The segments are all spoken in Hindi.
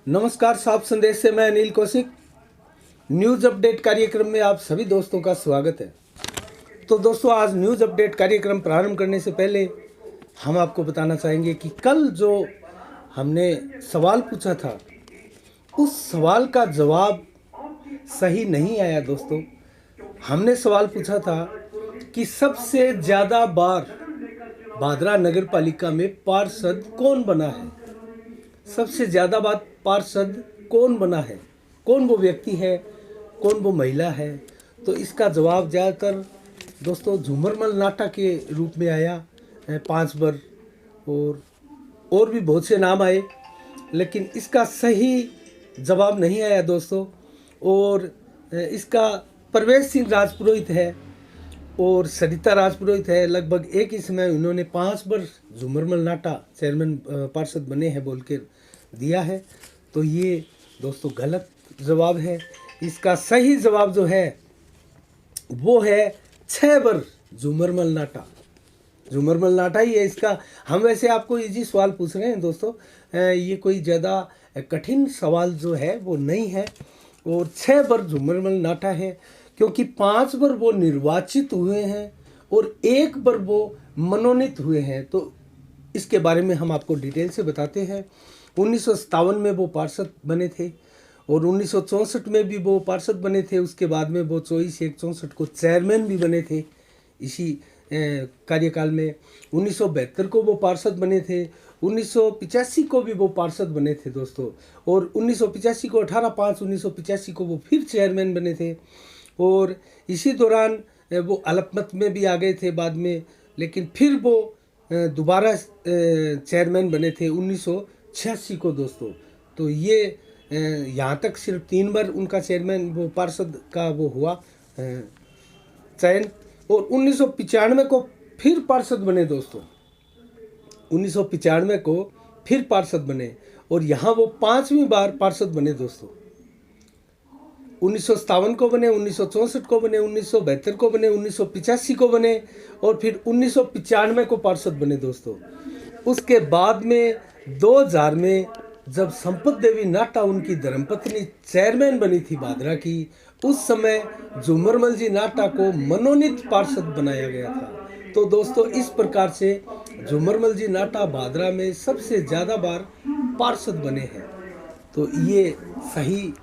नमस्कार, साफ संदेश से मैं अनिल कौशिक। न्यूज़ अपडेट कार्यक्रम में आप सभी दोस्तों का स्वागत है। तो दोस्तों, आज न्यूज़ अपडेट कार्यक्रम प्रारंभ करने से पहले हम आपको बताना चाहेंगे कि कल जो हमने सवाल पूछा था, उस सवाल का जवाब सही नहीं आया। दोस्तों, हमने सवाल पूछा था कि सबसे ज़्यादा बार भादरा नगर पालिका में पार्षद कौन बना है। सबसे ज़्यादा बार पार्षद कौन बना है, कौन वो व्यक्ति है, कौन वो महिला है। तो इसका जवाब ज़्यादातर दोस्तों झूमरमल नाटा के रूप में आया 5 बार, और भी बहुत से नाम आए, लेकिन इसका सही जवाब नहीं आया दोस्तों। और इसका प्रवेश सिंह राजपुरोहित है और सरिता राजपुरोहित है। लगभग एक ही समय उन्होंने 5 बार झूमरमल नाटा चेयरमैन पार्षद बने हैं बोल के दिया है। तो ये दोस्तों गलत जवाब है। इसका सही जवाब जो है वो है 6 बार झूमरमल नाटा। झूमरमल नाटा ही है इसका। हम वैसे आपको इजी सवाल पूछ रहे हैं दोस्तों, ये कोई ज़्यादा कठिन सवाल जो है वो नहीं है। और 6 बार झूमरमल नाटा है क्योंकि 5 बार वो निर्वाचित हुए हैं और 1 बार वो मनोनीत हुए हैं। तो इसके बारे में हम आपको डिटेल से बताते हैं। 1957 में वो पार्षद बने थे और 1964 में भी वो पार्षद बने थे। उसके बाद में वो 24/1/64 को चेयरमैन भी बने थे इसी कार्यकाल में। 1972 को वो पार्षद बने थे। 1985 को भी वो पार्षद बने थे दोस्तों। और 1985 को 18/5/1985 को वो फिर चेयरमैन बने थे। और इसी दौरान वो अल्पमत में भी आ गए थे बाद में, लेकिन फिर वो दोबारा चेयरमैन बने थे 1986 को दोस्तों। तो ये यहाँ तक सिर्फ 3 बार उनका चेयरमैन वो पार्षद का वो हुआ चयन। और 1995 को फिर पार्षद बने दोस्तों। 1995 को फिर पार्षद बने और यहाँ वो 5वीं बार पार्षद बने दोस्तों। 1957 को बने, 1964 को बने, 1972 को बने, 1985 को बने और फिर 1995 को पार्षद बने दोस्तों। उसके बाद में 2000 में जब संपत देवी नाटा उनकी धर्मपत्नी चेयरमैन बनी थी भादरा की, उस समय झूमरमल जी नाटा को मनोनीत पार्षद बनाया गया था। तो दोस्तों, इस प्रकार से झूमरमल जी नाटा भादरा में सबसे ज़्यादा बार पार्षद बने हैं। तो ये सही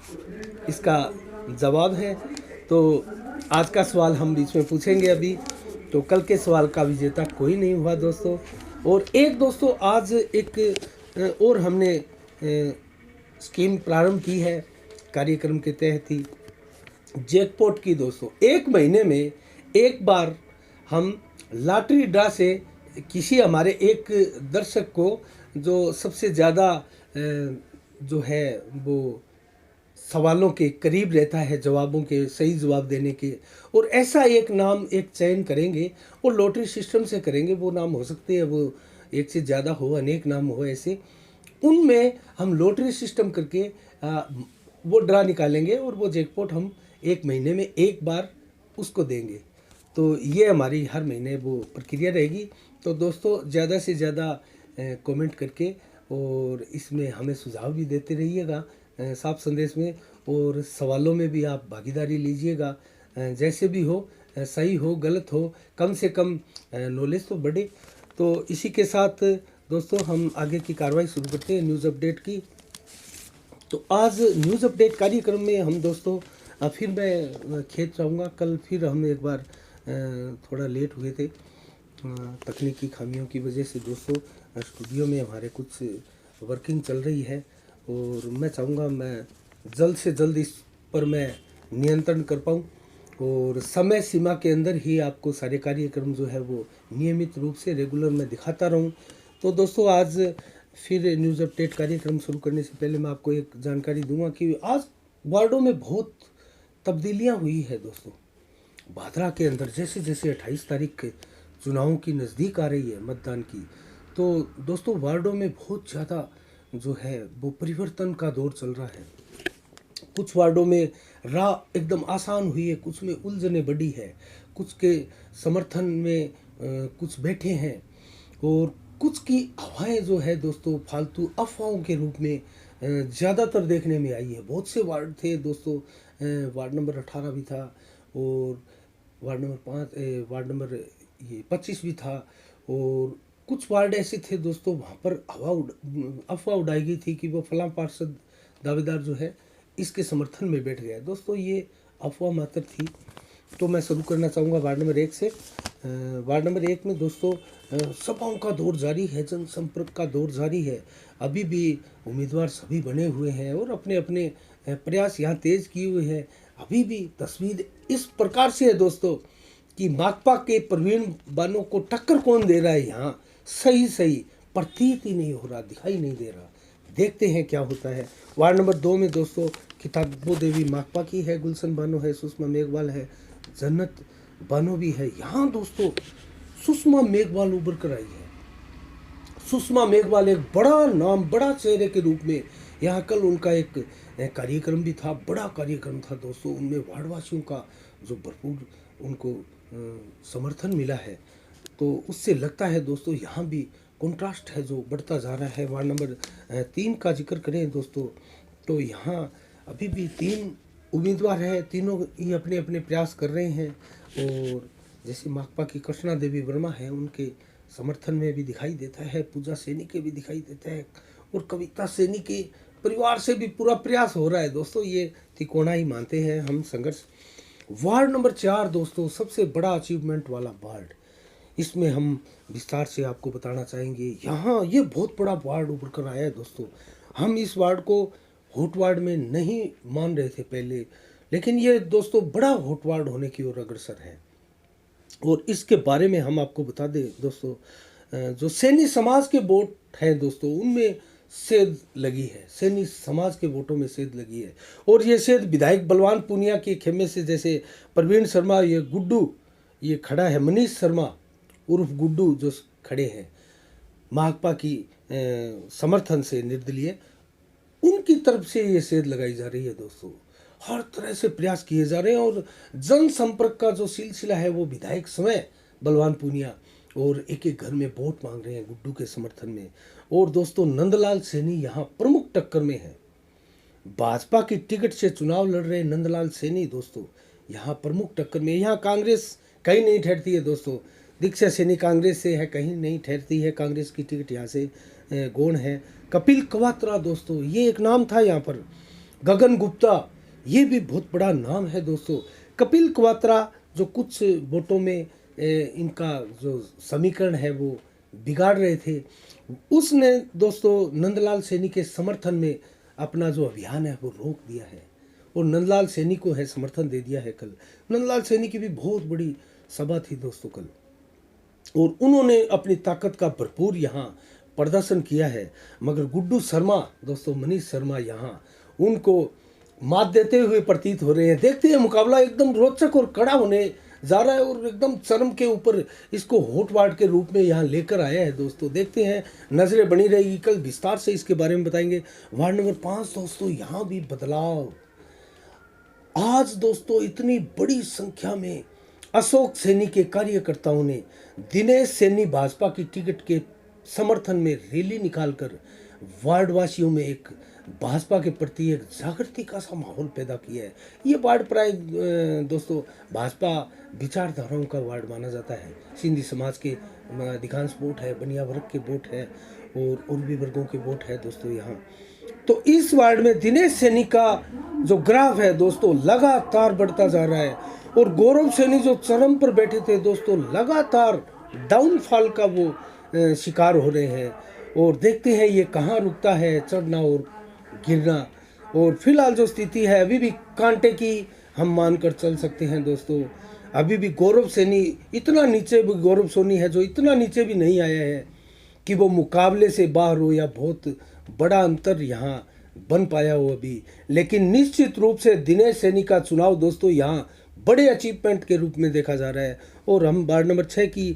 इसका जवाब है। तो आज का सवाल हम बीच में पूछेंगे अभी। तो कल के सवाल का विजेता कोई नहीं हुआ दोस्तों। और एक दोस्तों, आज एक और हमने स्कीम प्रारंभ की है कार्यक्रम के तहत ही, जैकपॉट की दोस्तों। 1 महीने में एक बार हम लॉटरी ड्रा से किसी हमारे एक दर्शक को जो सबसे ज़्यादा जो है वो सवालों के करीब रहता है, जवाबों के सही जवाब देने के, और ऐसा एक नाम एक चयन करेंगे और लॉटरी सिस्टम से करेंगे। वो नाम हो सकते हैं वो एक से ज़्यादा हो, अनेक नाम हो ऐसे। उनमें हम लॉटरी सिस्टम करके वो ड्रा निकालेंगे और वो जैकपॉट हम 1 महीने में एक बार उसको देंगे। तो ये हमारी हर महीने वो प्रक्रिया रहेगी। तो दोस्तों, ज़्यादा से ज़्यादा कमेंट करके और इसमें हमें सुझाव भी देते रहिएगा साफ संदेश में, और सवालों में भी आप भागीदारी लीजिएगा। जैसे भी हो, सही हो गलत हो, कम से कम नॉलेज तो बढ़े। तो इसी के साथ दोस्तों हम आगे की कार्रवाई शुरू करते हैं न्यूज़ अपडेट की। तो आज न्यूज़ अपडेट कार्यक्रम में हम दोस्तों फिर मैं खेत रहूँगा। कल फिर हम एक बार थोड़ा लेट हुए थे तकनीकी खामियों की वजह से दोस्तों। स्टूडियो में हमारे कुछ वर्किंग चल रही है और मैं चाहूँगा मैं जल्द से जल्द इस पर मैं नियंत्रण कर पाऊँ और समय सीमा के अंदर ही आपको सारे कार्यक्रम जो है वो नियमित रूप से रेगुलर में दिखाता रहूँ। तो दोस्तों, आज फिर न्यूज़ अपडेट कार्यक्रम शुरू करने से पहले मैं आपको एक जानकारी दूंगा कि आज वार्डों में बहुत तब्दीलियां हुई है दोस्तों। भादरा के अंदर जैसे जैसे 28 तारीख के चुनावों की नज़दीक आ रही है मतदान की, तो दोस्तों वार्डों में बहुत ज़्यादा जो है वो परिवर्तन का दौर चल रहा है। कुछ वार्डों में राह एकदम आसान हुई है, कुछ में उलझने बढ़ी है, कुछ के समर्थन में कुछ बैठे हैं और कुछ की हवाएं जो है दोस्तों फालतू अफवाहों के रूप में ज़्यादातर देखने में आई है। बहुत से वार्ड थे दोस्तों, वार्ड नंबर 18 भी था और वार्ड नंबर 5, वार्ड नंबर ये 25 भी था, और कुछ वार्ड ऐसे थे दोस्तों वहाँ पर अफवाह उड़ाई गई थी कि वो फलां पार्षद दावेदार जो है इसके समर्थन में बैठ गया। दोस्तों ये अफवाह मात्र थी। तो मैं शुरू करना चाहूँगा वार्ड नंबर 1 से। वार्ड नंबर 1 में दोस्तों सभाओं का दौर जारी है, जनसंपर्क का दौर जारी है। अभी भी उम्मीदवार सभी बने हुए हैं और अपने अपने प्रयास यहाँ तेज किए हुए हैं। अभी भी तस्वीर इस प्रकार से है दोस्तों कि माकपा के प्रवीण बानों को टक्कर कौन दे रहा है यहाँ, सही प्रतीत ही नहीं हो रहा, दिखाई नहीं दे रहा। देखते हैं क्या होता है। वार्ड नंबर 2 में दोस्तों किताबो देवी माकपा की है, गुलशन बानो है, सुषमा मेघवाल है, जन्नत बानो भी है। यहाँ दोस्तों सुषमा मेघवाल उभर कर आई है। सुषमा मेघवाल एक बड़ा नाम, बड़ा चेहरे के रूप में यहाँ कल उनका एक कार्यक्रम भी था, बड़ा कार्यक्रम था दोस्तों। उनमें वार्डवासियों का जो भरपूर उनको समर्थन मिला है, तो उससे लगता है दोस्तों यहाँ भी कंट्रास्ट है जो बढ़ता जा रहा है। वार्ड नंबर 3 का जिक्र करें दोस्तों, तो यहाँ अभी भी 3 उम्मीदवार हैं, तीनों ही अपने अपने प्रयास कर रहे हैं। और जैसे माकपा की कृष्णा देवी वर्मा है, उनके समर्थन में भी दिखाई देता है, पूजा सैनी के भी दिखाई देता है, और कविता सैनी के परिवार से भी पूरा प्रयास हो रहा है दोस्तों। ये तिकोना ही मानते हैं हम संघर्ष। वार्ड नंबर 4 दोस्तों सबसे बड़ा अचीवमेंट वाला वार्ड, इसमें हम विस्तार से आपको बताना चाहेंगे। यहाँ ये बहुत बड़ा वार्ड उभर कर आया है दोस्तों। हम इस वार्ड को हॉट वार्ड में नहीं मान रहे थे पहले, लेकिन ये दोस्तों बड़ा हॉट वार्ड होने की ओर अग्रसर है। और इसके बारे में हम आपको बता दें दोस्तों, जो सैनी समाज के वोट हैं दोस्तों, उनमें सेध लगी है, सैनी समाज के वोटों में सेध लगी है। और ये सेध विधायक बलवान पूनिया के खेमे से, जैसे प्रवीण शर्मा, ये गुड्डू ये खड़ा है, मनीष शर्मा उर्फ गुड्डू जो खड़े हैं माकपा की समर्थन से निर्दलीय, उनकी तरफ से ये सेध लगाई जा रही है दोस्तों। हर तरह से प्रयास किए जा रहे हैं और जनसंपर्क का जो सिलसिला है वो विधायक समय बलवान पूनिया और एक एक घर में वोट मांग रहे हैं गुड्डू के समर्थन में। और दोस्तों नंदलाल सैनी यहाँ प्रमुख टक्कर में है। भाजपा की टिकट से चुनाव लड़ रहे नंदलाल सैनी दोस्तों यहाँ प्रमुख टक्कर में। यहाँ कांग्रेस कहीं नहीं ठहरती है दोस्तों। दीक्षा सैनी कांग्रेस से है, कहीं नहीं ठहरती है, कांग्रेस की टिकट यहाँ से गौण है। कपिल कवात्रा दोस्तों ये एक नाम था यहाँ पर। गगन गुप्ता ये भी बहुत बड़ा नाम है दोस्तों। कपिल कवात्रा जो कुछ वोटों में इनका जो समीकरण है वो बिगाड़ रहे थे, उसने दोस्तों नंदलाल सैनी के समर्थन में अपना जो अभियान है वो रोक दिया है और नंदलाल सैनी को है समर्थन दे दिया है। कल नंदलाल सैनी की भी बहुत बड़ी सभा थी दोस्तों कल, और उन्होंने अपनी ताकत का भरपूर यहाँ प्रदर्शन किया है। मगर गुड्डू शर्मा दोस्तों, मनीष शर्मा यहाँ उनको मात देते हुए प्रतीत हो रहे हैं। देखते हैं मुकाबला एकदम रोचक और कड़ा होने जा रहा है और एकदम चरम के ऊपर इसको हॉट वार्ड के रूप में यहाँ लेकर आया है दोस्तों। देखते हैं, नजरें बनी रहेगी, कल विस्तार से इसके बारे में बताएंगे। वार्ड नंबर 5 दोस्तों यहाँ भी बदलाव। आज दोस्तों इतनी बड़ी संख्या में अशोक सैनी के कार्यकर्ताओं ने दिनेश सैनी भाजपा की टिकट के समर्थन में रैली निकालकर वार्डवासियों में एक भाजपा के प्रति एक जागृति का सा माहौल पैदा किया है। ये वार्ड प्राय दोस्तों भाजपा विचारधाराओं का वार्ड माना जाता है। सिंधी समाज के अधिकांश वोट है, बनिया वर्ग के वोट है और भी वर्गों के वोट है दोस्तों यहाँ। तो इस वार्ड में दिनेश सैनी का जो ग्राफ है दोस्तों लगातार बढ़ता जा रहा है और गौरव सैनी जो चरम पर बैठे थे दोस्तों लगातार डाउनफॉल का वो शिकार हो रहे हैं। और देखते हैं ये कहाँ रुकता है, चढ़ना और गिरना। और फिलहाल जो स्थिति है अभी भी कांटे की हम मानकर चल सकते हैं दोस्तों। अभी भी गौरव सैनी इतना नीचे, भी गौरव सोनी है जो इतना नीचे भी नहीं आया है कि वो मुकाबले से बाहर हो या बहुत बड़ा अंतर यहाँ बन पाया हो अभी। लेकिन निश्चित रूप से दिनेश सैनी का चुनाव दोस्तों यहाँ बड़े अचीवमेंट के रूप में देखा जा रहा है। और हम वार्ड नंबर 6 की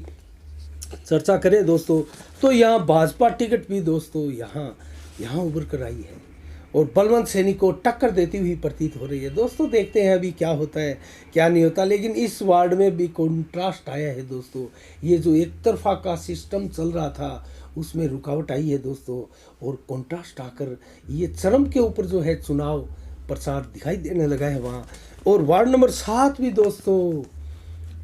चर्चा करें दोस्तों, तो यहाँ भाजपा टिकट भी दोस्तों यहाँ उभर कर आई है और बलवंत सैनी को टक्कर देती हुई प्रतीत हो रही है दोस्तों। देखते हैं अभी क्या होता है क्या नहीं होता। लेकिन इस वार्ड में भी कंट्रास्ट आया है दोस्तों। ये जो एक तरफा का सिस्टम चल रहा था उसमें रुकावट आई है दोस्तों, और कॉन्ट्रास्ट आकर ये चरम के ऊपर जो है चुनाव प्रचार दिखाई देने लगा है वहाँ। और वार्ड नंबर 7 भी दोस्तों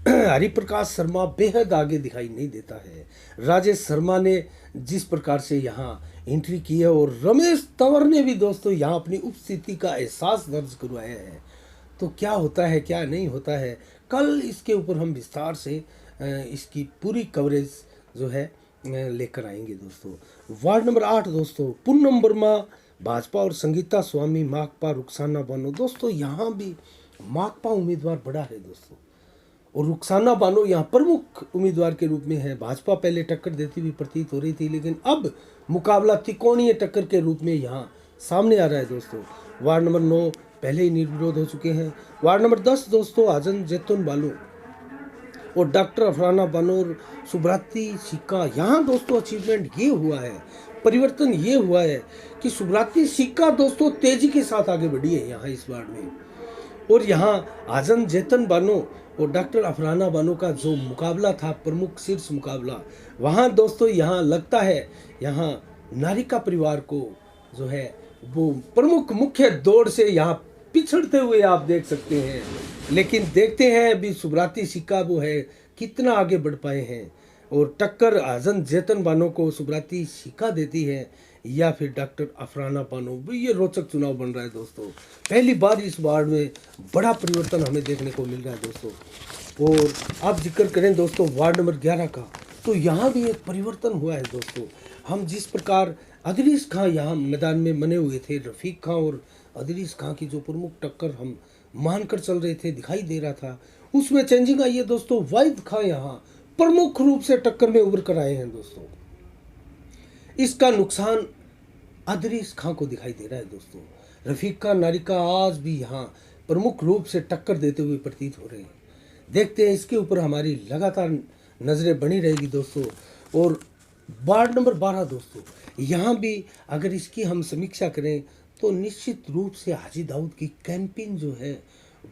हरिप्रकाश शर्मा बेहद आगे दिखाई नहीं देता है। राजेश शर्मा ने जिस प्रकार से यहाँ एंट्री की है, और रमेश तंवर ने भी दोस्तों यहाँ अपनी उपस्थिति का एहसास दर्ज करवाया है। तो क्या होता है क्या नहीं होता है, कल इसके ऊपर हम विस्तार से इसकी पूरी कवरेज जो है लेकर आएंगे दोस्तों। वार्ड नंबर 8 दोस्तों पूनम वर्मा भाजपा और संगीता स्वामी माकपा रुखसाना बानो। दोस्तों यहाँ भी माकपा उम्मीदवार बड़ा है दोस्तों, और रुखसाना बानो यहाँ प्रमुख उम्मीदवार के रूप में है। भाजपा पहले टक्कर देती हुई प्रतीत हो रही थी, लेकिन अब मुकाबला त्रिकोणीय टक्कर के रूप में यहाँ सामने आ रहा है दोस्तों। वार्ड नंबर 9 पहले ही निर्विरोध हो चुके हैं। वार्ड नंबर 10 दोस्तों आजन जैतून बालू और डॉक्टर अफराना बानो और सुब्राती सिक्का। यहाँ दोस्तों अचीवमेंट ये हुआ है, परिवर्तन ये हुआ है कि सुब्राती सिक्का दोस्तों तेजी के साथ आगे बढ़ी है यहाँ इस वार्ड में। और यहाँ आजन जैतन बानो और डॉक्टर अफराना बानो का जो मुकाबला था, प्रमुख शीर्ष मुकाबला, वहाँ दोस्तों यहाँ लगता है यहाँ नारिका परिवार को जो है वो प्रमुख मुख्य दौड़ से यहाँ पिछड़ते हुए आप देख सकते हैं। लेकिन देखते हैं अभी सुब्राती सिक्का वो है कितना आगे बढ़ पाए हैं, और टक्कर आजन जैतन बानो को सुब्राती सिक्का देती है या फिर डॉक्टर अफराना बानो। ये रोचक चुनाव बन रहा है दोस्तों। पहली बार इस वार्ड में बड़ा परिवर्तन हमें देखने को मिल रहा है दोस्तों। और आप जिक्र करें दोस्तों वार्ड नंबर 11 का, तो यहाँ भी एक परिवर्तन हुआ है दोस्तों। हम जिस प्रकार अदरीस खां यहाँ मैदान में बने हुए थे, रफ़ीक खां और अदरीस खां की जो प्रमुख टक्कर हम मानकर चल रहे थे, दिखाई दे रहा था, उसमें चेंजिंग आई है दोस्तों। वाहिद खां यहाँ प्रमुख रूप से टक्कर में उभर कर आए हैं दोस्तों। इसका नुकसान अदरीस खां को दिखाई दे रहा है दोस्तों। रफ़ीक खां नारिका आज भी यहाँ प्रमुख रूप से टक्कर देते हुए प्रतीत हो रहे हैं। देखते हैं, इसके ऊपर हमारी लगातार नज़रें बनी रहेगी दोस्तों। और वार्ड नंबर 12 दोस्तों, यहाँ भी अगर इसकी हम समीक्षा करें तो निश्चित रूप से हाजी दाऊद की कैंपेन जो है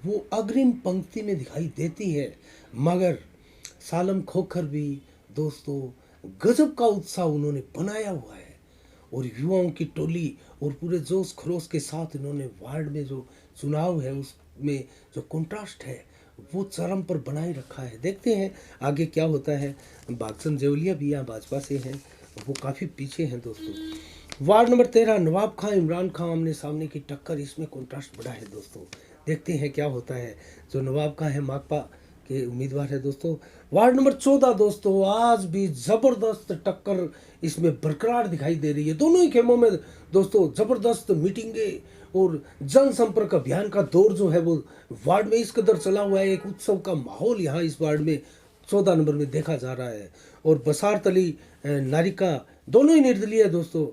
वो अग्रिम पंक्ति में दिखाई देती है, मगर सालम खोखर भी दोस्तों गजब का उत्साह उन्होंने बनाया हुआ है, और युवाओं की टोली और पूरे जोश खरोश के साथ इन्होंने वार्ड में जो चुनाव है उसमें जो कंट्रास्ट है वो चरम पर बनाए रखा है। देखते हैं आगे क्या होता है। बागसन जेवलिया भी यहाँ भाजपा से हैं, वो काफ़ी पीछे हैं दोस्तों। वार्ड नंबर 13 नवाब खां इमरान खां आमने सामने की टक्कर, इसमें कंट्रास्ट बड़ा है दोस्तों। देखते हैं क्या होता है। जो नवाब खां है माकपा के उम्मीदवार है दोस्तों। वार्ड नंबर 14 दोस्तों, आज भी ज़बरदस्त टक्कर इसमें बरकरार दिखाई दे रही है। दोनों ही खेमों में दोस्तों ज़बरदस्त मीटिंगें और जनसंपर्क अभियान का दौर जो है वो वार्ड में इस कदर चला हुआ है। एक उत्सव का माहौल यहाँ इस वार्ड में 14 नंबर में देखा जा रहा है। और बसारत अली नारिका दोनों ही निर्दलीय है दोस्तों,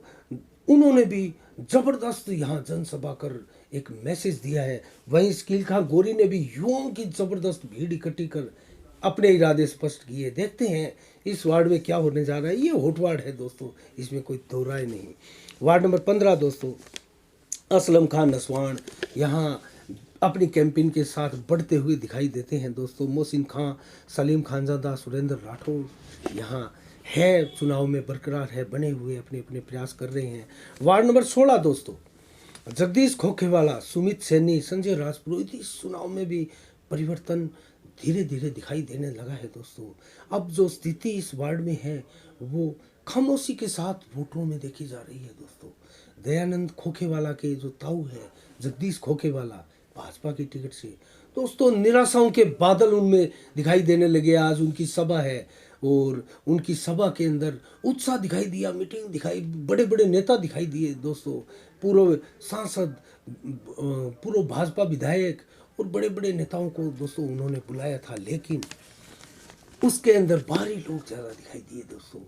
उन्होंने भी जबरदस्त यहाँ जनसभा कर एक मैसेज दिया है। वहीं स्कील खां गोरी ने भी युवाओं की जबरदस्त भीड़ इकट्ठी कर अपने इरादे स्पष्ट किए। देखते हैं इस वार्ड में क्या होने जा रहा है। ये होट वार्ड है दोस्तों, इसमें कोई दो राय नहीं। वार्ड नंबर 15 दोस्तों, असलम खान नसवान यहाँ अपनी कैंपेन के साथ बढ़ते हुए दिखाई देते हैं दोस्तों। मोहसिन खां, सलीम खानजादा, सुरेंद्र राठौर यहाँ है चुनाव में बरकरार है, बने हुए अपने अपने प्रयास कर रहे हैं। वार्ड नंबर 16 दोस्तों, जगदीश खोखेवाला, सुमित सैनी, संजय राजपुरोहित, इस चुनाव में भी परिवर्तन धीरे धीरे दिखाई देने लगा है दोस्तों। अब जो स्थिति इस वार्ड में है वो खामोशी के साथ वोटरों में देखी जा रही है दोस्तों। दयानंद खोखेवाला के जो ताऊ है जगदीश खोखेवाला भाजपा की टिकट से दोस्तों, निराशाओं के बादल उनमें दिखाई देने लगे। आज उनकी सभा है और उनकी सभा के अंदर उत्साह दिखाई दिया, मीटिंग दिखाई, बड़े बड़े नेता दिखाई दिए दोस्तों, पूर्व सांसद, पूर्व भाजपा विधायक और बड़े बड़े नेताओं को दोस्तों उन्होंने बुलाया था, लेकिन उसके अंदर बाहरी लोग ज़्यादा दिखाई दिए दोस्तों।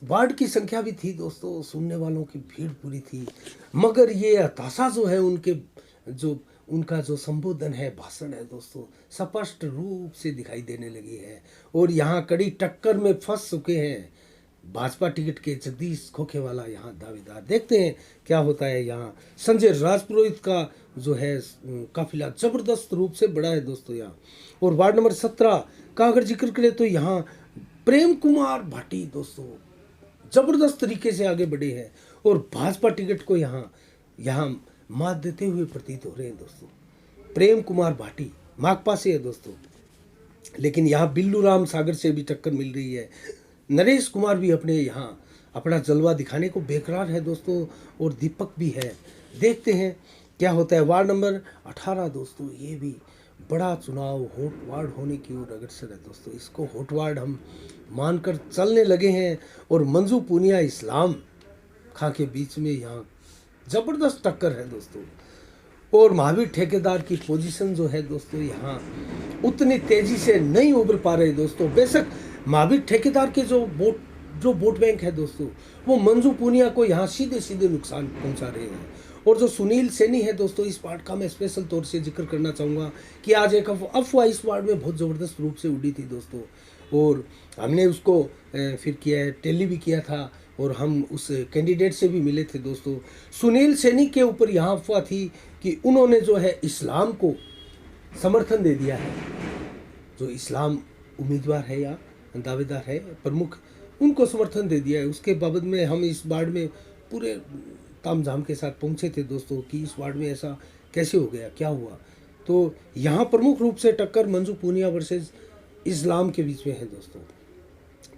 वार्ड की संख्या भी थी दोस्तों, सुनने वालों की भीड़ पूरी थी, मगर ये हताशा जो है उनका जो संबोधन है, भाषण है दोस्तों, स्पष्ट रूप से दिखाई देने लगी है। और यहाँ कड़ी टक्कर में फंस चुके हैं भाजपा टिकट के जगदीश खोखेवाला यहाँ दावेदार। देखते हैं क्या होता है। यहाँ संजय राजपुरोहित का जो है काफिला जबरदस्त रूप से बड़ा है दोस्तों यहाँ। और वार्ड नंबर 17 का अगर जिक्र करें तो यहाँ प्रेम कुमार भाटी दोस्तों ज़बरदस्त तरीके से आगे बढ़े हैं और भाजपा टिकट को यहाँ मात देते हुए प्रतीत हो रहे हैं दोस्तों। प्रेम कुमार भाटी माकपा से है दोस्तों, लेकिन यहाँ बिल्लू राम सागर से भी टक्कर मिल रही है। नरेश कुमार भी अपना जलवा दिखाने को बेकरार है दोस्तों, और दीपक भी है। देखते हैं क्या होता है। वार्ड नंबर 18 दोस्तों, ये भी बड़ा चुनाव हॉट वार्ड होने की ओर अग्रसर है दोस्तों। इसको हॉट वार्ड हम मानकर चलने लगे हैं, और मंजू पुनिया इस्लाम खां के बीच में यहाँ ज़बरदस्त टक्कर है दोस्तों। और महावीर ठेकेदार की पोजीशन जो है दोस्तों, यहाँ उतनी तेजी से नहीं उभर पा रहे दोस्तों। बेशक महावीर ठेकेदार के जो वोट बैंक है दोस्तों, वो मंजू पुनिया को यहाँ सीधे सीधे नुकसान पहुँचा रहे हैं। और जो सुनील सैनी है दोस्तों, इस वार्ड का मैं स्पेशल तौर से जिक्र करना चाहूँगा कि आज एक अफवाह इस वार्ड में बहुत ज़बरदस्त रूप से उड़ी थी दोस्तों, और हमने उसको फिर टेली भी किया था, और हम उस कैंडिडेट से भी मिले थे दोस्तों। सुनील सैनी के ऊपर यहाँ अफवाह थी कि उन्होंने जो है इस्लाम को समर्थन दे दिया है। जो इस्लाम उम्मीदवार है या दावेदार है प्रमुख, उनको समर्थन दे दिया है। उसके बाबत में हम इस वार्ड में पूरे तामझाम के साथ पहुंचे थे दोस्तों कि इस वार्ड में ऐसा कैसे हो गया, क्या हुआ। तो यहाँ प्रमुख रूप से टक्कर मंजू पुनिया वर्सेस इस्लाम के बीच में है दोस्तों,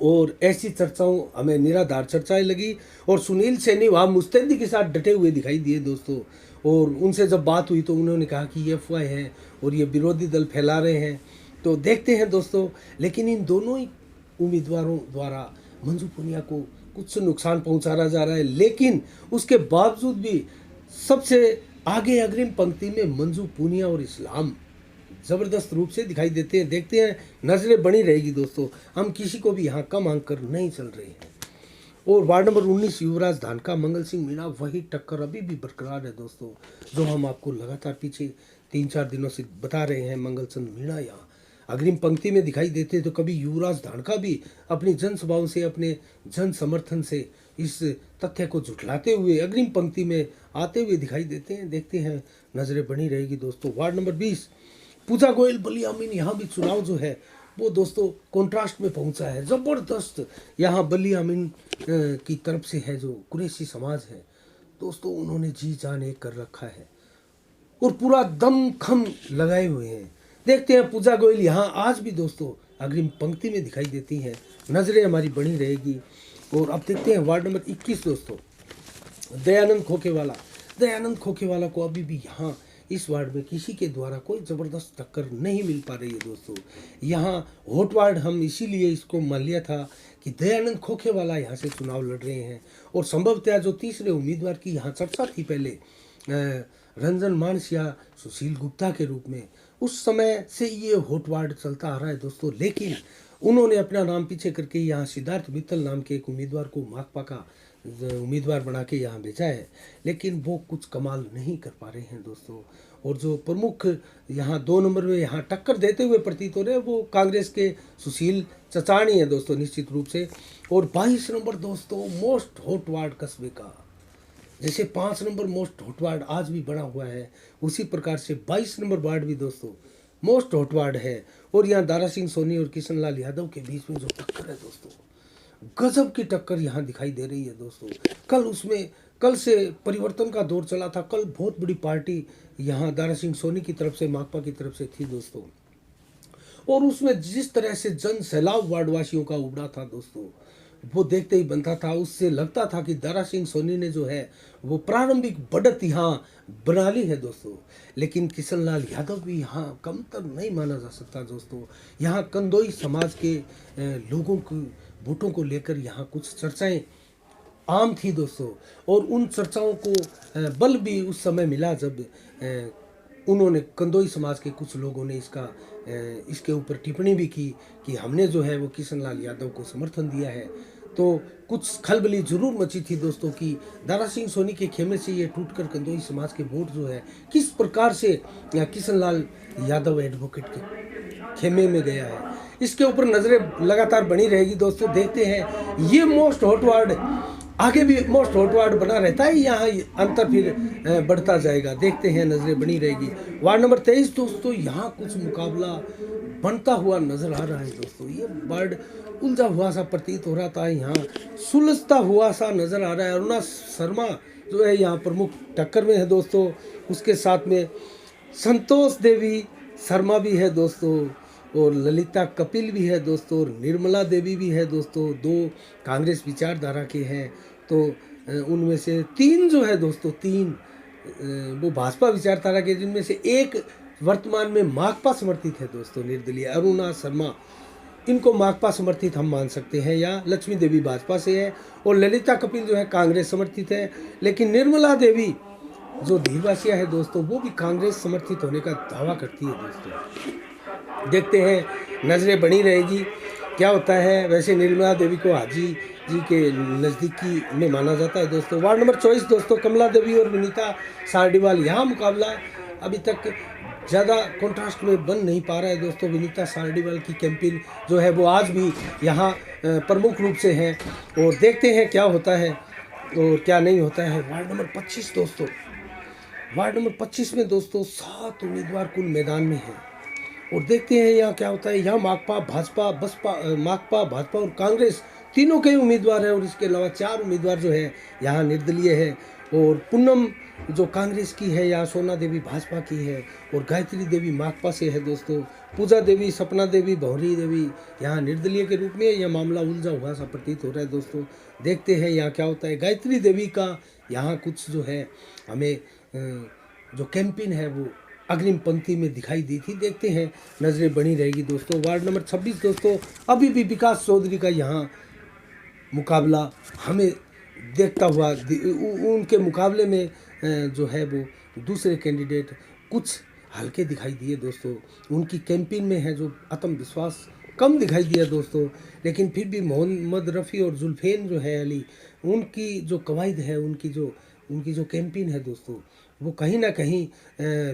और ऐसी चर्चाओं हमें निराधार चर्चाएं लगी। और सुनील सैनी वहाँ मुस्तैदी के साथ डटे हुए दिखाई दिए दोस्तों, और उनसे जब बात हुई तो उन्होंने कहा कि ये अफवाह है और ये विरोधी दल फैला रहे हैं। तो देखते हैं दोस्तों, लेकिन इन दोनों ही उम्मीदवारों द्वारा मंजू पुनिया को कुछ नुकसान पहुंचाया जा रहा है, लेकिन उसके बावजूद भी सबसे आगे अग्रिम पंक्ति में मंजू पुनिया और इस्लाम ज़बरदस्त रूप से दिखाई देते हैं। देखते हैं, नजरें बनी रहेगी दोस्तों, हम किसी को भी यहाँ कम आंक कर नहीं चल रहे हैं। और वार्ड नंबर 19 युवराज धानका मंगल सिंह मीणा, वही टक्कर अभी भी बरकरार है दोस्तों, जो हम आपको लगातार पीछे 3-4 दिनों से बता रहे हैं। मंगल चंद मीणा यहाँ अग्रिम पंक्ति में दिखाई देते, तो कभी युवराज धानका भी अपनी जनसभाओं से, अपने जन समर्थन से इस तथ्य को झुठलाते हुए अग्रिम पंक्ति में आते हुए दिखाई देते हैं। देखते हैं, नजरें बनी रहेगी दोस्तों। वार्ड नंबर 20 पूजा गोयल बलियामीन, यहाँ भी चुनाव जो है वो दोस्तों कॉन्ट्रास्ट में पहुंचा है। ज़बरदस्त यहाँ बलियामीन की तरफ से है, जो कुरैशी समाज है दोस्तों, उन्होंने जी जान एक कर रखा है और पूरा दम खम लगाए हुए हैं। देखते हैं, पूजा गोयल यहाँ आज भी दोस्तों अग्रिम पंक्ति में दिखाई देती हैं, नजरें हमारी बनी रहेगी। और अब देखते हैं वार्ड नंबर 21 दोस्तों, दयानंद खोखेवाला को अभी भी यहाँ इस वार्ड में किसी के द्वारा कोई ज़बरदस्त टक्कर नहीं मिल पा रही है दोस्तों। यहाँ हॉट वार्ड हम इसीलिए इसको मान लिया था कि दयानंद खोखेवाला यहाँ से चुनाव लड़ रहे हैं, और संभवतः जो तीसरे उम्मीदवार की यहाँ चर्चा थी पहले, रंजन मानस या सुशील गुप्ता के रूप में, उस समय से ये हॉट वार्ड चलता आ रहा है दोस्तों। लेकिन उन्होंने अपना नाम पीछे करके यहाँ सिद्धार्थ मित्तल नाम के एक उम्मीदवार को माकपा का उम्मीदवार बना के यहाँ भेजा है, लेकिन वो कुछ कमाल नहीं कर पा रहे हैं दोस्तों। और जो प्रमुख यहाँ 2 नंबर में यहाँ टक्कर देते हुए प्रतीत हो रहे हैं, वो कांग्रेस के सुशील चचानी है दोस्तों निश्चित रूप से। और 22 नंबर दोस्तों मोस्ट हॉट वार्ड कस्बे का, जैसे 5 नंबर मोस्ट हॉट वार्ड आज भी बना हुआ है, उसी प्रकार से 22 नंबर वार्ड भी दोस्तों मोस्ट हॉट वार्ड है। और यहाँ दारा सिंह सोनी और किशन लाल यादव के बीच में जो टक्कर है दोस्तों, गजब की टक्कर यहाँ दिखाई दे रही है दोस्तों। कल से परिवर्तन का दौर चला था। कल बहुत बड़ी पार्टी यहाँ दारा सिंह सोनी की तरफ से, माकपा की तरफ से थी दोस्तों, और उसमें जिस तरह से जन सैलाब वार्डवासियों का उमड़ा था दोस्तों, वो देखते ही बनता था। उससे लगता था कि दारा सिंह सोनी ने जो है वो प्रारंभिक बढ़त यहाँ बना ली है दोस्तों। लेकिन किशन लाल यादव भी यहाँ कमतर नहीं माना जा सकता दोस्तों। यहाँ कंदोई समाज के लोगों की वोटों को लेकर यहाँ कुछ चर्चाएं आम थी दोस्तों, और उन चर्चाओं को बल भी उस समय मिला जब उन्होंने, कंदोई समाज के कुछ लोगों ने इसके ऊपर टिप्पणी भी की कि हमने जो है वो किशन लाल यादव को समर्थन दिया है। तो कुछ खलबली जरूर मची थी दोस्तों कि दारा सिंह सोनी के खेमे से ये टूटकर कंदोई समाज के वोट जो है किस प्रकार से किशन लाल यादव एडवोकेट के खेमे में गया है, इसके ऊपर नजरें लगातार बनी रहेगी दोस्तों। देखते हैं, ये मोस्ट हॉट वार्ड आगे भी मोस्ट हॉट वार्ड बना रहता है, यहाँ अंतर फिर बढ़ता जाएगा। देखते हैं, नजरें बनी रहेगी। वार्ड नंबर 23 दोस्तों, यहाँ कुछ मुकाबला बनता हुआ नजर आ रहा है दोस्तों। ये वार्ड उलझा हुआ सा प्रतीत हो रहा था, यहाँ सुलझता हुआ सा नजर आ रहा है। अरुणा शर्मा जो है यहाँ प्रमुख टक्कर में है दोस्तों, उसके साथ में संतोष देवी शर्मा भी है दोस्तों, और ललिता कपिल भी है दोस्तों, और निर्मला देवी भी है दोस्तों। 2 कांग्रेस विचारधारा के हैं, तो उनमें से 3 जो है दोस्तों, 3 वो भाजपा विचारधारा के, जिनमें से एक वर्तमान में माकपा समर्थित है दोस्तों, निर्दलीय अरुणा शर्मा। इनको माकपा समर्थित हम मान सकते हैं, या लक्ष्मी देवी भाजपा से है, और ललिता कपिल जो है कांग्रेस समर्थित है। लेकिन निर्मला देवी जो धीरवासिया है दोस्तों, वो भी कांग्रेस समर्थित होने का दावा करती है दोस्तों। देखते हैं, नजरें बनी रहेगी क्या होता है। वैसे निर्मला देवी को हाजी जी के नज़दीकी में माना जाता है दोस्तों। वार्ड नंबर 24 दोस्तों, कमला देवी और विनीता सारडीवाल। यहाँ मुकाबला अभी तक ज़्यादा कॉन्ट्रास्ट में बन नहीं पा रहा है दोस्तों। विनीता सारडीवाल की कैंपेन जो है वो आज भी यहाँ प्रमुख रूप से है, और देखते हैं क्या होता है और क्या नहीं होता है। वार्ड नंबर 25 दोस्तों, वार्ड नंबर 25 में दोस्तों 7 उम्मीदवार कुल मैदान में हैं, और देखते हैं यहाँ क्या होता है। यहाँ माकपा, भाजपा, बसपा, माकपा, भाजपा और कांग्रेस तीनों के उम्मीदवार हैं, और इसके अलावा 4 उम्मीदवार जो है यहाँ निर्दलीय है। और पूनम जो कांग्रेस की है, या सोना देवी भाजपा की है, और गायत्री देवी माकपा से है दोस्तों। पूजा देवी, सपना देवी, भौरी देवी यहाँ निर्दलीय के रूप में। यह मामला उलझा हुआ सा प्रतीत हो रहा है दोस्तों। देखते हैं यहाँ क्या होता है। गायत्री देवी का यहाँ कुछ जो है हमें जो कैंपेन है वो अग्रिम पंक्ति में दिखाई दी थी। देखते हैं, नजरें बनी रहेगी दोस्तों। वार्ड नंबर 26 दोस्तों, अभी भी विकास चौधरी का यहाँ मुकाबला हमें देखता हुआ, उनके मुकाबले में जो है वो दूसरे कैंडिडेट कुछ हल्के दिखाई दिए दोस्तों। उनकी कैंपेन में है जो आत्मविश्वास कम दिखाई दिया दोस्तों। लेकिन फिर भी मोहम्मद रफ़ी और जुल्फेन जो है अली, उनकी जो कवायद है, उनकी जो कैंपेन है दोस्तों, वो कहीं ना कहीं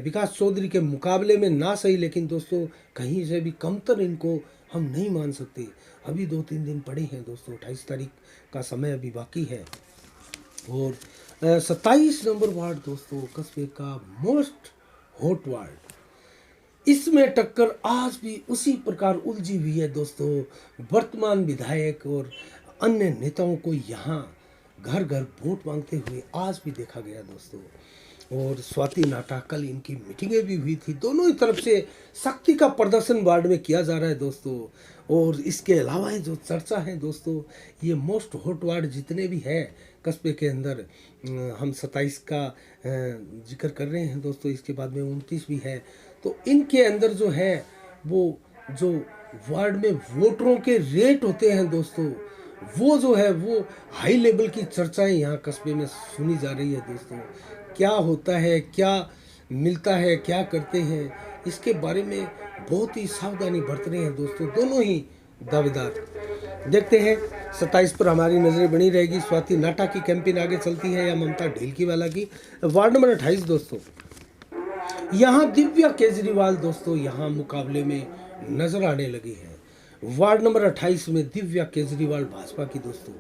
विकास चौधरी के मुकाबले में ना सही, लेकिन दोस्तों कहीं से भी कमतर इनको हम नहीं मान सकते। अभी 2-3 दिन पड़े हैं दोस्तों, 28 तारीख का समय अभी बाकी है। और 27 नंबर वार्ड दोस्तों, कस्बे का मोस्ट हॉट वार्ड, इसमें टक्कर आज भी उसी प्रकार उलझी हुई है दोस्तों। वर्तमान विधायक और अन्य नेताओं को यहाँ घर घर वोट मांगते हुए आज भी देखा गया दोस्तों। और स्वाति नाटा, कल इनकी मीटिंगें भी हुई थी। दोनों ही तरफ से शक्ति का प्रदर्शन वार्ड में किया जा रहा है दोस्तों। और इसके अलावा जो चर्चा है दोस्तों, ये मोस्ट हॉट वार्ड जितने भी है कस्बे के अंदर, हम 27 का जिक्र कर रहे हैं दोस्तों, इसके बाद में 29 भी है। तो इनके अंदर जो है वो जो वार्ड में वोटरों के रेट होते हैं दोस्तों, वो जो है वो हाई लेवल की चर्चाएं यहाँ कस्बे में सुनी जा रही है दोस्तों। क्या होता है, क्या मिलता है, क्या करते हैं, इसके बारे में बहुत ही सावधानी बरत रहे हैं दोस्तों दोनों ही दावेदार। देखते हैं, 27 पर हमारी नज़रें बनी रहेगी। स्वाति नाटा की कैंपेन आगे चलती है या ममता ढेलकीवाला की। वार्ड नंबर 28 दोस्तों, यहाँ दिव्या केजरीवाल दोस्तों यहाँ मुकाबले में नजर आने लगी है। वार्ड नंबर 28 में दिव्या केजरीवाल भाजपा की दोस्तों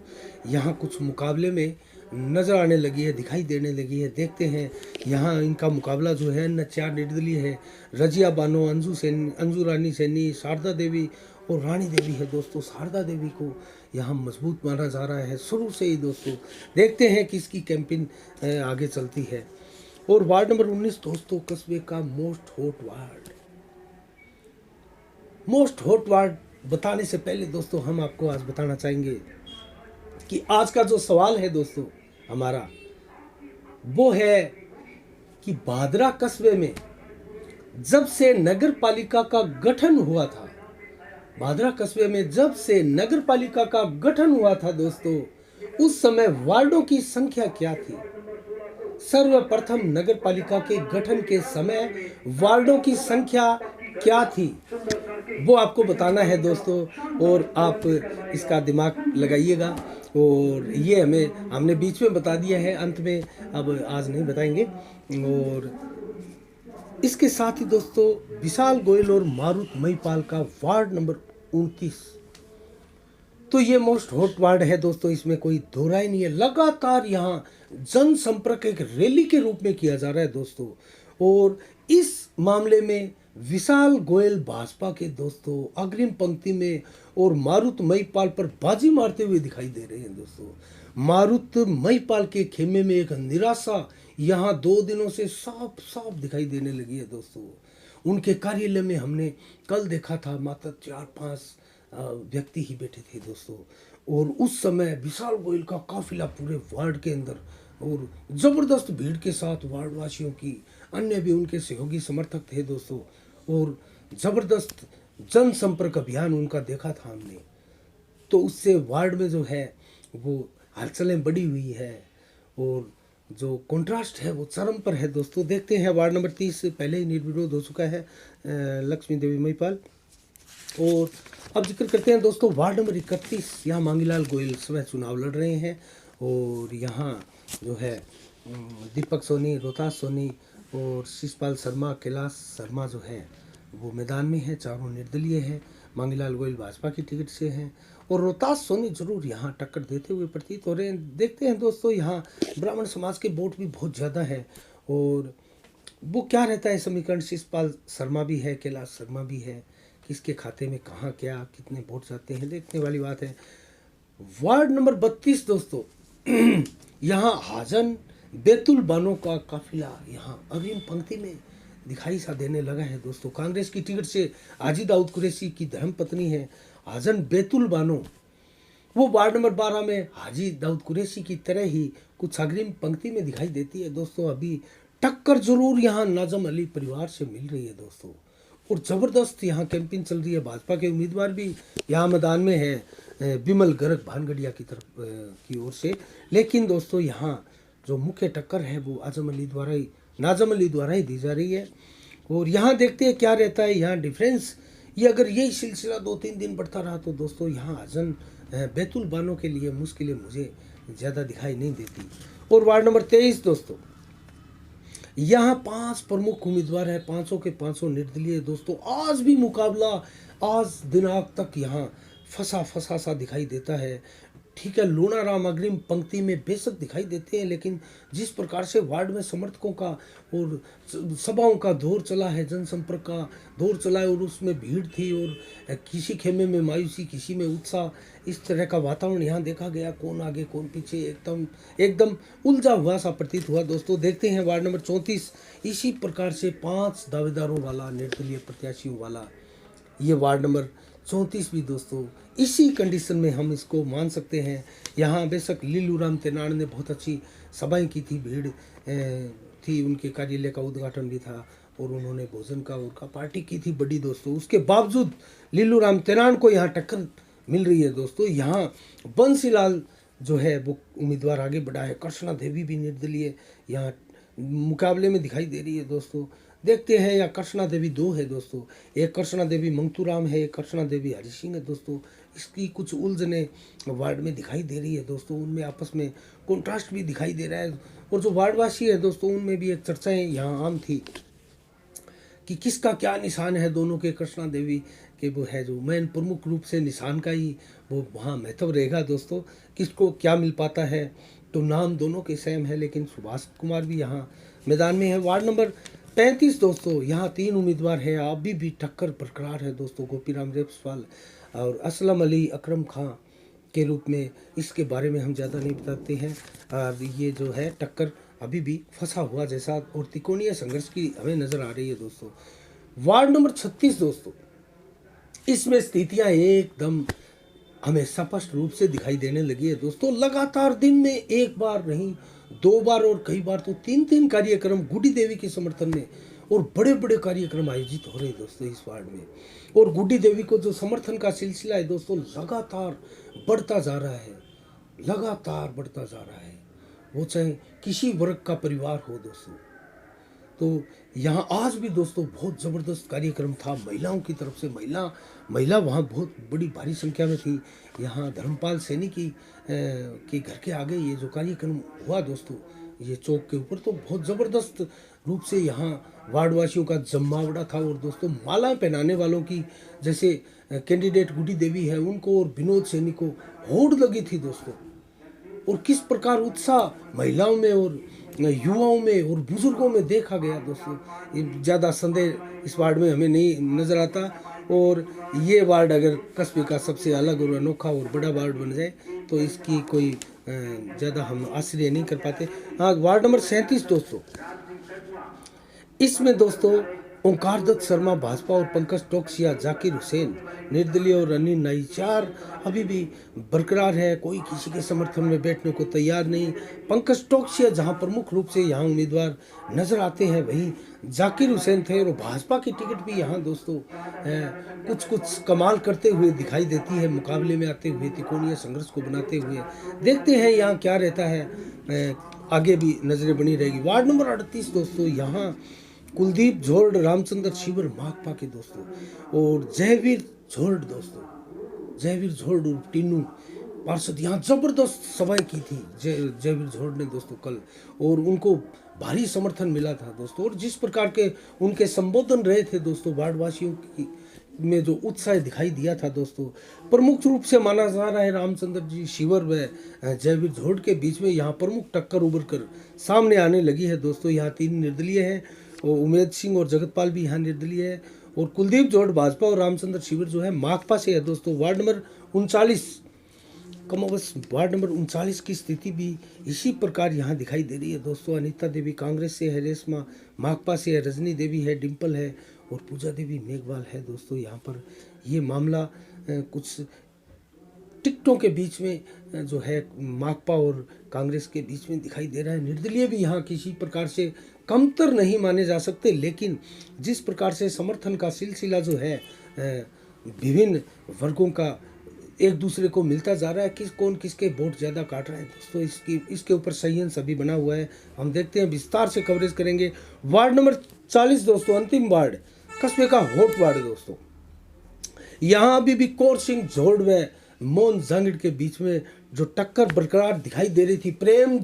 यहाँ कुछ मुकाबले में नजर आने लगी है, दिखाई देने लगी है। देखते हैं, यहाँ इनका मुकाबला जो है न 4 निर्दलीय है। रजिया बानो, अंजू रानी सैनी, शारदा देवी और रानी देवी है दोस्तों। शारदा देवी को यहाँ मजबूत माना जा रहा है शुरू से ही दोस्तों। देखते हैं किसकी कैंपेन आगे चलती है। और वार्ड नंबर 19 दोस्तों, कस्बे का मोस्ट हॉट वार्ड बताने से पहले दोस्तों हम आपको आज बताना चाहेंगे कि आज का जो सवाल है दोस्तों हमारा, वो है कि भादरा कस्बे में जब से नगर पालिका का गठन हुआ था, भादरा कस्बे में जब से नगर पालिका का गठन हुआ था दोस्तों, उस समय वार्डों की संख्या क्या थी? सर्वप्रथम नगर पालिका के गठन के समय वार्डों की संख्या क्या थी, वो आपको बताना है दोस्तों। और आप इसका दिमाग लगाइएगा। और ये हमने बीच में बता दिया है, अंत में अब आज नहीं बताएंगे। और इसके साथ ही दोस्तों विशाल गोयल और मारुत महिपाल का वार्ड नंबर 29, तो ये मोस्ट हॉट वार्ड है दोस्तों, इसमें कोई दो राय नहीं है। लगातार यहाँ जनसंपर्क एक रैली के रूप में किया जा रहा है दोस्तों। और इस मामले में विशाल गोयल भाजपा के दोस्तों अग्रिम पंक्ति में और मारुत महिपाल पर बाजी मारते हुए दिखाई दे रहे हैं दोस्तों। मारुत महिपाल के खेमे में एक निराशा यहाँ 2 दिनों से साफ साफ दिखाई देने लगी है दोस्तों। उनके कार्यालय में हमने कल देखा था मात्र 4-5 व्यक्ति ही बैठे थे दोस्तों। और उस समय विशाल गोयल का काफिला पूरे वार्ड के अंदर और जबरदस्त भीड़ के साथ वार्ड वासियों की, अन्य भी उनके सहयोगी समर्थक थे दोस्तों। और जबरदस्त जनसंपर्क अभियान उनका देखा था हमने। तो उससे वार्ड में जो है वो हलचलें बढ़ी हुई है और जो कंट्रास्ट है वो चरम पर है दोस्तों। देखते हैं वार्ड नंबर 30 से पहले ही निर्विरोध हो चुका है लक्ष्मी देवी महिपाल। और अब जिक्र करते हैं दोस्तों वार्ड नंबर 31, यहाँ मांगीलाल गोयल स्वयं चुनाव लड़ रहे हैं। और यहाँ जो है दीपक सोनी, रोहतास सोनी और शिषपाल शर्मा, कैलाश शर्मा जो है वो मैदान में है। चारों निर्दलीय है। मांगीलाल गोयल भाजपा की टिकट से हैं और रोहतास सोनी जरूर यहाँ टक्कर देते हुए प्रतीत हो रहे हैं। देखते हैं दोस्तों, यहाँ ब्राह्मण समाज के वोट भी बहुत ज़्यादा है और वो क्या रहता है समीकरण। शिषपाल शर्मा भी है, कैलाश शर्मा भी है, किसके खाते में कहाँ क्या कितने वोट जाते हैं देखने वाली बात है। वार्ड नंबर 32 दोस्तों, यहाँ हाजन बैतुल बानो का काफिला यहाँ अग्रिम पंक्ति में दिखाई सा देने लगा है दोस्तों। कांग्रेस की टिकट से हाजी दाऊद कुरैशी की धर्मपत्नी है हाजन बैतुल बानो। वो वार्ड नंबर 12 में हाजी दाऊद कुरैशी की तरह ही कुछ अग्रिम पंक्ति में दिखाई देती है दोस्तों। अभी टक्कर जरूर यहाँ नाजम अली परिवार से मिल रही है दोस्तों। और ज़बरदस्त यहाँ कैंपेन चल रही है। भाजपा के उम्मीदवार भी यहाँ मैदान में है बिमल गर्ग भानगढ़िया की तरफ की ओर से। लेकिन दोस्तों यहाँ जो मुख्य टक्कर है वो नाजम अली द्वारा ही दी जा रही है। और यहाँ देखते हैं क्या रहता है यहाँ डिफरेंस। ये अगर यही सिलसिला 2-3 दिन बढ़ता रहा तो दोस्तों यहाँ हाजन बैतुल बानो के लिए मुश्किलें मुझे ज़्यादा दिखाई नहीं देती। और वार्ड नंबर 23 दोस्तों, यहाँ 5 प्रमुख उम्मीदवार है, 500 के 500 निर्दलीय दोस्तों। आज भी मुकाबला आज दिनांक तक यहाँ फंसा सा दिखाई देता है। ठीक है, लूणाराम अग्रिम पंक्ति में बेशक दिखाई देते हैं, लेकिन जिस प्रकार से वार्ड में समर्थकों का और सभाओं का दौर चला है, जनसंपर्क का दौर चला है और उसमें भीड़ थी और किसी खेमे में मायूसी, किसी में उत्साह, इस तरह का वातावरण यहाँ देखा गया। कौन आगे कौन पीछे एकदम उलझा हुआ सा प्रतीत हुआ दोस्तों। देखते हैं वार्ड नंबर 34, इसी प्रकार से 5 दावेदारों वाला, निर्दलीय प्रत्याशियों वाला ये वार्ड नंबर 34 भी दोस्तों इसी कंडीशन में हम इसको मान सकते हैं। यहाँ बेशक लीलूराम तेनाड़ ने बहुत अच्छी सभाएं की थी, भीड़ थी, उनके कार्यालय का उद्घाटन भी था और उन्होंने भोजन का उनका पार्टी की थी बड़ी दोस्तों। उसके बावजूद लीलूराम तेनाड़ को यहाँ टक्कर मिल रही है दोस्तों। यहाँ बंसीलाल जो है वो उम्मीदवार आगे बढ़ा है। कृष्णा देवी भी निर्दलीय यहाँ मुकाबले में दिखाई दे रही है दोस्तों। देखते हैं, या कृष्णा देवी 2 है दोस्तों, एक कृष्णा देवी मंगतूराम है, एक कृष्णा देवी हरि सिंह है दोस्तों। इसकी कुछ उलझने वार्ड में दिखाई दे रही है दोस्तों। उनमें आपस में कॉन्ट्रास्ट भी दिखाई दे रहा है और जो वार्डवासी है दोस्तों उनमें भी एक चर्चाएं यहाँ आम थी कि किसका क्या निशान है। दोनों के कृष्णा देवी के वो है जो मेन प्रमुख रूप से निशान का ही वो वहाँ महत्व रहेगा दोस्तों, किसको क्या मिल पाता है। तो नाम दोनों के सेम है, लेकिन सुभाष कुमार भी यहाँ मैदान में है। वार्ड नंबर 35 दोस्तों, यहाँ 3 उम्मीदवार हैं, अभी भी टक्कर बरकरार है दोस्तों। गोपीराम रेपस्वाल और असलम अली अकरम खां के रूप में, इसके बारे में हम ज़्यादा नहीं बताते हैं। और ये जो है टक्कर अभी भी फंसा हुआ जैसा और त्रिकोणीय संघर्ष की हमें नज़र आ रही है दोस्तों। वार्ड नंबर 36 दोस्तों, इसमें स्थितियाँ एकदम हमें स्पष्ट रूप से दिखाई देने लगी है दोस्तों। लगातार दिन में 1 बार नहीं 2 बार और कई बार तो 3 कार्यक्रम गुड्डी देवी के समर्थन में और बड़े बड़े कार्यक्रम आयोजित हो रहे हैं दोस्तों इस वार्ड में। और गुड्डी देवी को जो समर्थन का सिलसिला है दोस्तों लगातार बढ़ता जा रहा है, लगातार बढ़ता जा रहा है, वो चाहे किसी वर्ग का परिवार हो दोस्तों। तो यहाँ आज भी दोस्तों बहुत ज़बरदस्त कार्यक्रम था महिलाओं की तरफ से। महिला वहाँ बहुत बड़ी भारी संख्या में थी। यहाँ धर्मपाल सैनी के घर के आगे ये जो कार्यक्रम हुआ दोस्तों, ये चौक के ऊपर, तो बहुत ज़बरदस्त रूप से यहाँ वार्डवासियों का जमावड़ा था। और दोस्तों मालाएं पहनाने वालों की, जैसे कैंडिडेट गुडी देवी है उनको और विनोद सैनी को होड़ लगी थी दोस्तों। और किस प्रकार उत्साह महिलाओं में और युवाओं में और बुजुर्गों में देखा गया दोस्तों। ज़्यादा संदेह इस वार्ड में हमें नहीं नज़र आता। और ये वार्ड अगर कस्बे का सबसे अलग और अनोखा और बड़ा वार्ड बन जाए तो इसकी कोई ज़्यादा हम आश्चर्य नहीं कर पाते। हाँ, वार्ड नंबर 37 दोस्तों, इसमें दोस्तों ओंकार दत्त शर्मा भाजपा और पंकज टोकसिया, जाकिर हुसैन निर्दलीय और अनिल नाईचार अभी भी बरकरार है। कोई किसी के समर्थन में बैठने को तैयार नहीं। पंकज टोकसिया जहां प्रमुख रूप से यहां उम्मीदवार नजर आते हैं, वहीं जाकिर हुसैन थे। और भाजपा की टिकट भी यहां दोस्तों कुछ कमाल करते हुए दिखाई देती है, मुकाबले में आते हुए, त्रिकोणीय संघर्ष को बनाते हुए। देखते हैं यहाँ क्या रहता है, आगे भी नजरें बनी रहेगी। वार्ड नंबर 38 दोस्तों, यहाँ कुलदीप झोरड, रामचंद्र शिवर माकपा के दोस्तों, और जयवीर झोरड दोस्तों, जयवीर झोरड और टीनू पार्षद यहाँ जबरदस्त सभाएं की थी जयवीर झोरड ने दोस्तों कल, और उनको भारी समर्थन मिला था दोस्तों। और जिस प्रकार के उनके संबोधन रहे थे दोस्तों, वार्डवासियों की में जो उत्साह दिखाई दिया था दोस्तों, प्रमुख रूप से माना जा रहा है रामचंद्र जी शिवर व जयवीर झोरड के बीच में यहाँ प्रमुख टक्कर उभर कर सामने आने लगी है दोस्तों। यहाँ 3 निर्दलीय हैं, और उमेद सिंह और जगतपाल भी यहाँ निर्दलीय है, और कुलदीप झोरड भाजपा और रामचंद्र शिविर जो है माकपा से है दोस्तों। वार्ड नंबर 39 कमोबस, वार्ड नंबर 39 की स्थिति भी इसी प्रकार यहाँ दिखाई दे रही है दोस्तों। अनीता देवी कांग्रेस से है, रेशमा माकपा से है, रजनी देवी है, डिम्पल है, और पूजा देवी मेघवाल है दोस्तों। यहाँ पर ये मामला कुछ टिकटों के बीच में जो है माकपा और कांग्रेस के बीच में दिखाई दे रहा है। निर्दलीय भी यहाँ किसी प्रकार से कमतर नहीं माने जा सकते, लेकिन जिस प्रकार से समर्थन का सिलसिला जो है विभिन्न वर्गों का एक दूसरे को मिलता जा रहा है, कौन किसके वोट ज़्यादा काट रहा है दोस्तों, इसके ऊपर संयंत्र सभी बना हुआ है। हम देखते हैं, विस्तार से कवरेज करेंगे। वार्ड नंबर 40 दोस्तों, अंतिम वार्ड, कस्बे का हॉट वार्ड दोस्तों। यहाँ अभी भी कौर सिंह झोरड व मोहन जांगिड़ के बीच में जो टक्कर बरकरार दिखाई दे रही थी, प्रेम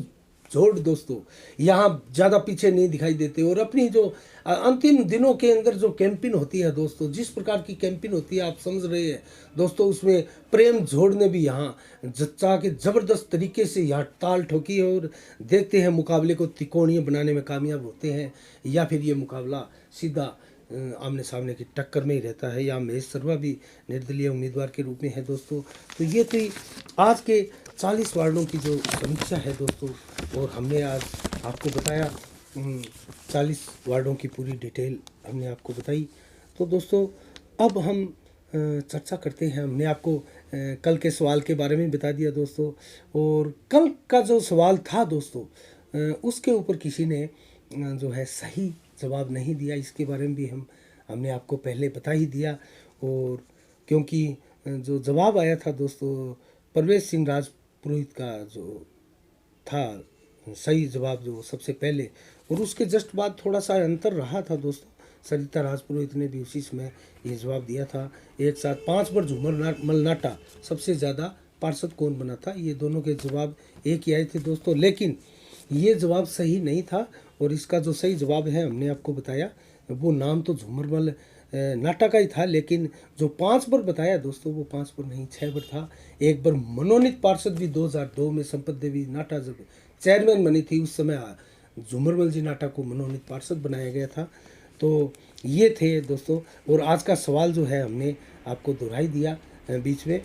झोरड दोस्तों यहाँ ज़्यादा पीछे नहीं दिखाई देते। और अपनी जो अंतिम दिनों के अंदर जो कैंपेन होती है दोस्तों, जिस प्रकार की कैंपेन होती है आप समझ रहे हैं दोस्तों, उसमें प्रेम झोरड ने भी यहाँ जच्चा के ज़बरदस्त तरीके से यहाँ ताल ठोकी है। और देखते हैं मुकाबले को त्रिकोणीय बनाने में कामयाब होते हैं या फिर ये मुकाबला सीधा आमने सामने की टक्कर में ही रहता है। या महेश शर्मा भी निर्दलीय उम्मीदवार के रूप में है दोस्तों। तो ये थी आज के 40 वार्डों की जो समीक्षा है दोस्तों, और हमने आज आपको बताया 40 वार्डों की पूरी डिटेल हमने आपको बताई। तो दोस्तों अब हम चर्चा करते हैं। हमने आपको कल के सवाल के बारे में बता दिया दोस्तों, और कल का जो सवाल था दोस्तों उसके ऊपर किसी ने जो है सही जवाब नहीं दिया। इसके बारे में भी हमने आपको पहले बता ही दिया। और क्योंकि जो जवाब आया था दोस्तों परवेश सिंह राजपुरोहित का जो था सही जवाब, जो सबसे पहले, और उसके जस्ट बाद थोड़ा सा अंतर रहा था दोस्तों। सरिता राजपुरोहित ने भी उसी समय ये जवाब दिया था। एक साथ 5 बार झूमर मलनाटा सबसे ज़्यादा पार्षद कौन बना था, ये दोनों के जवाब एक ही आए थे दोस्तों। लेकिन ये जवाब सही नहीं था, और इसका जो सही जवाब है हमने आपको बताया, वो नाम तो झूमरमल नाटा का ही था, लेकिन जो 5 बार बताया दोस्तों वो 5 बार नहीं 6 बार था। एक बार मनोनीत पार्षद भी 2002 में संपत देवी नाटा जब चेयरमैन बनी थी, उस समय झूमरमल जी नाटा को मनोनीत पार्षद बनाया गया था। तो ये थे दोस्तों, और आज का सवाल जो है हमने आपको दोहराई दिया बीच में।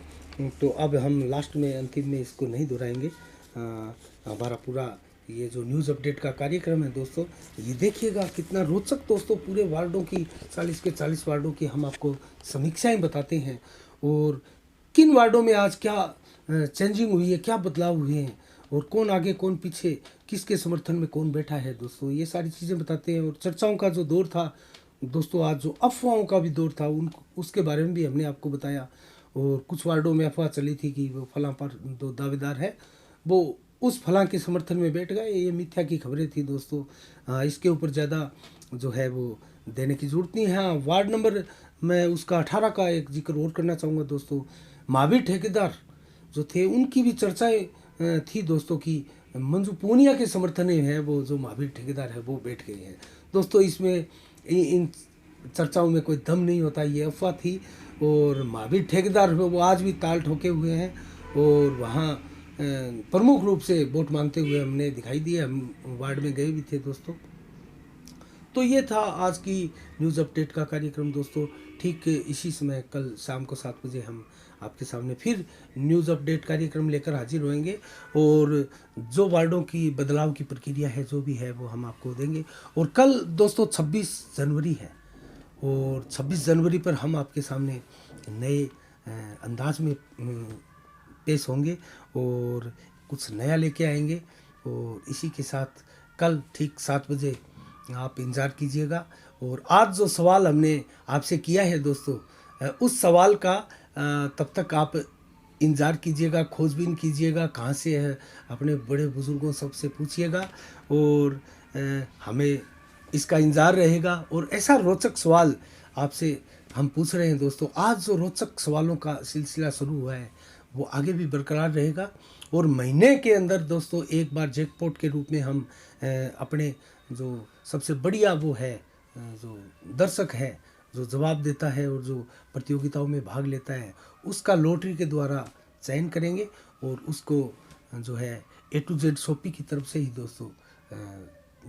तो अब हम लास्ट में अंतिम में इसको नहीं दोहराएंगे। हमारा पूरा ये जो न्यूज़ अपडेट का कार्यक्रम है दोस्तों, ये देखिएगा कितना रोचक दोस्तों, पूरे वार्डों की 40 के 40 वार्डों की हम आपको समीक्षाएं बताते हैं, और किन वार्डों में आज क्या चेंजिंग हुई है, क्या बदलाव हुए हैं, और कौन आगे कौन पीछे, किसके समर्थन में कौन बैठा है दोस्तों, ये सारी चीज़ें बताते हैं। और चर्चाओं का जो दौर था दोस्तों, आज जो अफवाहों का भी दौर था उसके बारे में भी हमने आपको बताया। और कुछ वार्डों में अफवाह चली थी कि वो फलां पर दो दावेदार है वो उस फलां के समर्थन में बैठ गए, ये मिथ्या की खबरें थी दोस्तों। इसके ऊपर ज़्यादा जो है वो देने की ज़रूरत नहीं है। हाँ, वार्ड नंबर मैं उसका 18 का एक जिक्र और करना चाहूँगा दोस्तों। महावीर ठेकेदार जो थे उनकी भी चर्चाएं थी दोस्तों कि मंजू पूनिया के समर्थन में है, वो जो महावीर ठेकेदार है वो बैठ गए हैं दोस्तों। इसमें इन चर्चाओं में कोई दम नहीं होता, ये अफवाह थी। और महावीर ठेकेदार वो आज भी ताल ठोके हुए हैं और वहाँ प्रमुख रूप से वोट मांगते हुए हमने दिखाई दिए, हम वार्ड में गए भी थे दोस्तों। तो ये था आज की न्यूज़ अपडेट का कार्यक्रम दोस्तों। ठीक इसी समय कल शाम को 7 बजे हम आपके सामने फिर न्यूज़ अपडेट कार्यक्रम लेकर हाजिर होंगे और जो वार्डों की बदलाव की प्रक्रिया है जो भी है वो हम आपको देंगे। और कल दोस्तों 26 जनवरी है और 26 जनवरी पर हम आपके सामने नए अंदाज में पेश होंगे और कुछ नया लेके आएंगे। और इसी के साथ कल ठीक 7 बजे आप इंतज़ार कीजिएगा। और आज जो सवाल हमने आपसे किया है दोस्तों, उस सवाल का तब तक आप इंतज़ार कीजिएगा, खोजबीन कीजिएगा, कहाँ से है, अपने बड़े बुज़ुर्गों सबसे पूछिएगा और हमें इसका इंतज़ार रहेगा। और ऐसा रोचक सवाल आपसे हम पूछ रहे हैं दोस्तों। आज जो रोचक सवालों का सिलसिला शुरू हुआ है वो आगे भी बरकरार रहेगा और महीने के अंदर दोस्तों एक बार जैकपॉट के रूप में हम अपने जो सबसे बढ़िया वो है जो दर्शक है जो जवाब देता है और जो प्रतियोगिताओं में भाग लेता है उसका लॉटरी के द्वारा चयन करेंगे और उसको जो है A to Z शॉपी की तरफ से ही दोस्तों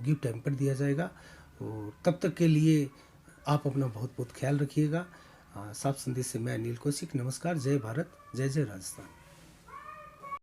गिफ्ट हैम्पर दिया जाएगा। और तब तक के लिए आप अपना बहुत बहुत ख्याल रखिएगा। साफ संदेश से मैं अनिल कौशिक, नमस्कार, जय भारत, जय जय राजस्थान।